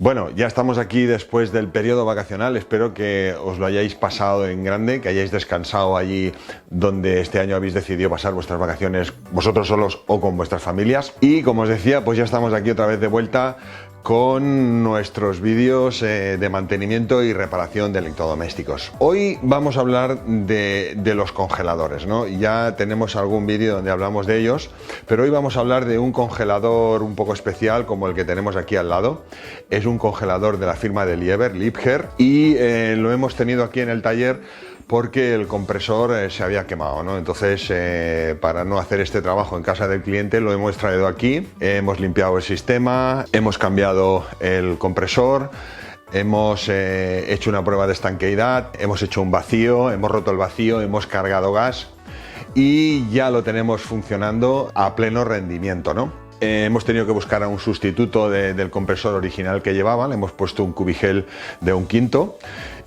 Bueno, ya estamos aquí después del periodo vacacional. Espero que os lo hayáis pasado en grande, que hayáis descansado allí donde este año habéis decidido pasar vuestras vacaciones vosotros solos o con vuestras familias. Y como os decía, pues ya estamos aquí otra vez de vuelta con nuestros vídeos de mantenimiento y reparación de electrodomésticos. Hoy vamos a hablar de los congeladores, ¿no? Ya tenemos algún vídeo donde hablamos de ellos, pero hoy vamos a hablar de un congelador un poco especial como el que tenemos aquí al lado. Es un congelador de la firma de Liebherr, y lo hemos tenido aquí en el taller porque el compresor se había quemado, ¿no? Entonces, para no hacer este trabajo en casa del cliente, lo hemos traído aquí, hemos limpiado el sistema, hemos cambiado el compresor, hemos hecho una prueba de estanqueidad, hemos hecho un vacío, hemos roto el vacío, hemos cargado gas y ya lo tenemos funcionando a pleno rendimiento, ¿no? Hemos tenido que buscar a un sustituto del compresor original que llevaba, le hemos puesto un Cubigel de 1/5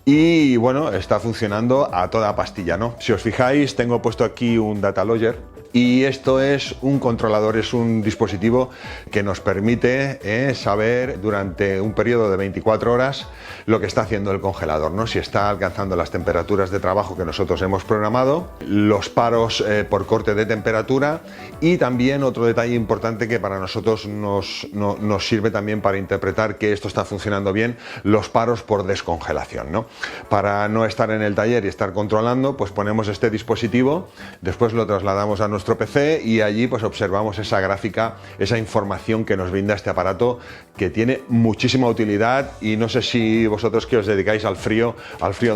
y bueno, está funcionando a toda pastilla, ¿no? Si os fijáis, tengo puesto aquí un data logger y esto es un controlador, es un dispositivo que nos permite saber durante un periodo de 24 horas lo que está haciendo el congelador, ¿no? Si está alcanzando las temperaturas de trabajo que nosotros hemos programado, los paros por corte de temperatura y también otro detalle importante que para nosotros nos sirve también para interpretar que esto está funcionando bien, los paros por descongelación, ¿no? Para no estar en el taller y estar controlando, pues ponemos este dispositivo, después lo trasladamos a nuestro PC y allí pues observamos esa gráfica, esa información que nos brinda este aparato que tiene muchísima utilidad. Y no sé si vosotros que os dedicáis al frío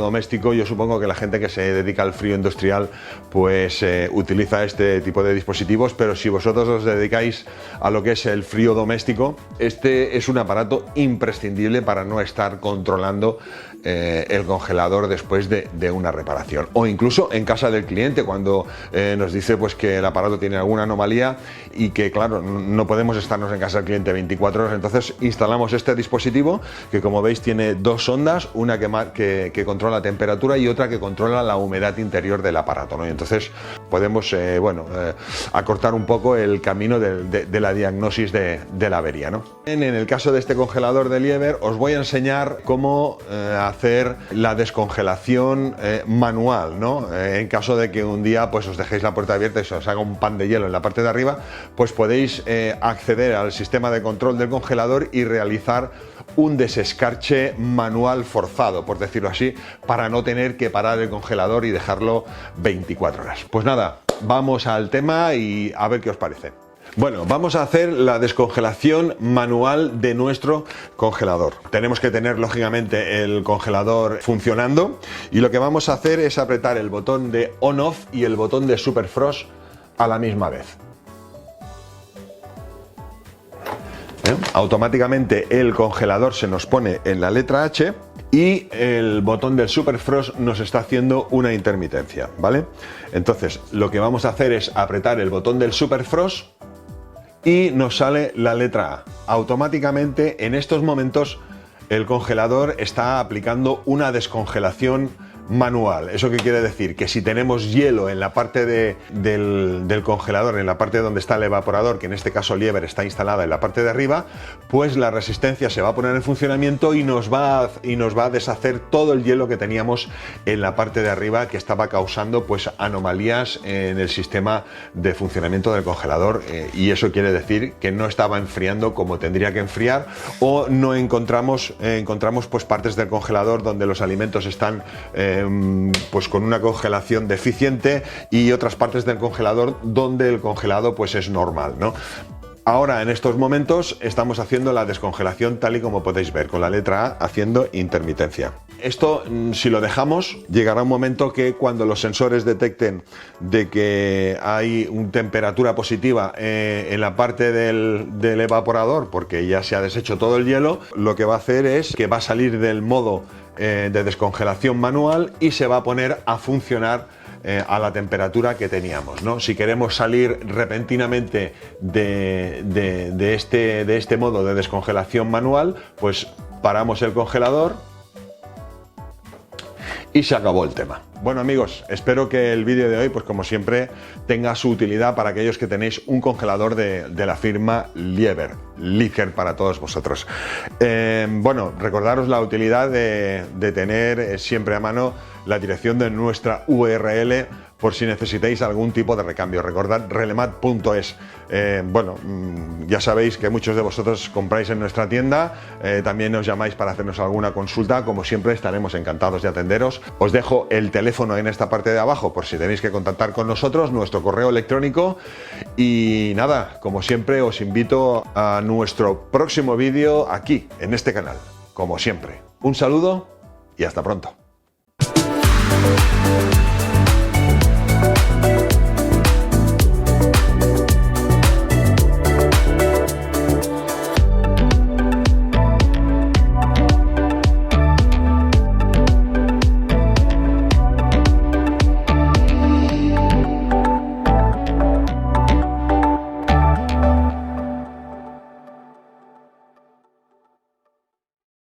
doméstico, yo supongo que la gente que se dedica al frío industrial pues utiliza este tipo de dispositivos, pero si vosotros os dedicáis a lo que es el frío doméstico, este es un aparato imprescindible para no estar controlando el congelador después de una reparación, o incluso en casa del cliente cuando nos dice pues que el aparato tiene alguna anomalía y que claro, no podemos estarnos en casa del cliente 24 horas. Entonces instalamos este dispositivo que, como veis, tiene dos sondas, una que controla la temperatura y otra que controla la humedad interior del aparato, ¿no? Y entonces podemos acortar un poco el camino de la diagnosis de la avería, ¿no? En el caso de este congelador de Liebherr os voy a enseñar cómo hacer la descongelación manual, ¿no? En caso de que un día pues os dejéis la puerta abierta y se os haga un pan de hielo en la parte de arriba, pues podéis acceder al sistema de control del congelador y realizar un desescarche manual forzado, por decirlo así, para no tener que parar el congelador y dejarlo 24 horas. Pues nada, vamos al tema y a ver qué os parece. Bueno, vamos a hacer la descongelación manual de nuestro congelador. Tenemos que tener lógicamente el congelador funcionando y lo que vamos a hacer es apretar el botón de on-off y el botón de super frost a la misma vez. Automáticamente el congelador se nos pone en la letra H y el botón del super frost nos está haciendo una intermitencia, ¿vale? Entonces lo que vamos a hacer es apretar el botón del super frost y nos sale la letra A. Automáticamente en estos momentos el congelador está aplicando una descongelación manual. ¿Eso qué quiere decir? Que si tenemos hielo en la parte del congelador, en la parte donde está el evaporador, que en este caso Liebherr está instalada en la parte de arriba, pues la resistencia se va a poner en funcionamiento y nos va a deshacer todo el hielo que teníamos en la parte de arriba, que estaba causando pues anomalías en el sistema de funcionamiento del congelador, y eso quiere decir que no estaba enfriando como tendría que enfriar, o no encontramos pues partes del congelador donde los alimentos están pues con una congelación deficiente y otras partes del congelador donde el congelado pues es normal, ¿no? Ahora en estos momentos estamos haciendo la descongelación tal y como podéis ver, con la letra A haciendo intermitencia. Esto, si lo dejamos, llegará un momento que cuando los sensores detecten de que hay una temperatura positiva en la parte del evaporador, porque ya se ha deshecho todo el hielo, lo que va a hacer es que va a salir del modo de descongelación manual y se va a poner a funcionar a la temperatura que teníamos, ¿no? Si queremos salir repentinamente de este modo de descongelación manual, pues paramos el congelador y se acabó el tema. Bueno amigos, espero que el vídeo de hoy, pues como siempre, tenga su utilidad para aquellos que tenéis un congelador de la firma Liebherr para todos vosotros. Bueno, recordaros la utilidad de tener siempre a mano la dirección de nuestra URL por si necesitáis algún tipo de recambio. Recordad relemat.es. Bueno, ya sabéis que muchos de vosotros compráis en nuestra tienda, también nos llamáis para hacernos alguna consulta. Como siempre, estaremos encantados de atenderos. Os dejo el teléfono en esta parte de abajo por si tenéis que contactar con nosotros, nuestro correo electrónico. Y nada, como siempre, os invito a nuestro próximo vídeo aquí, en este canal. Como siempre, un saludo y hasta pronto.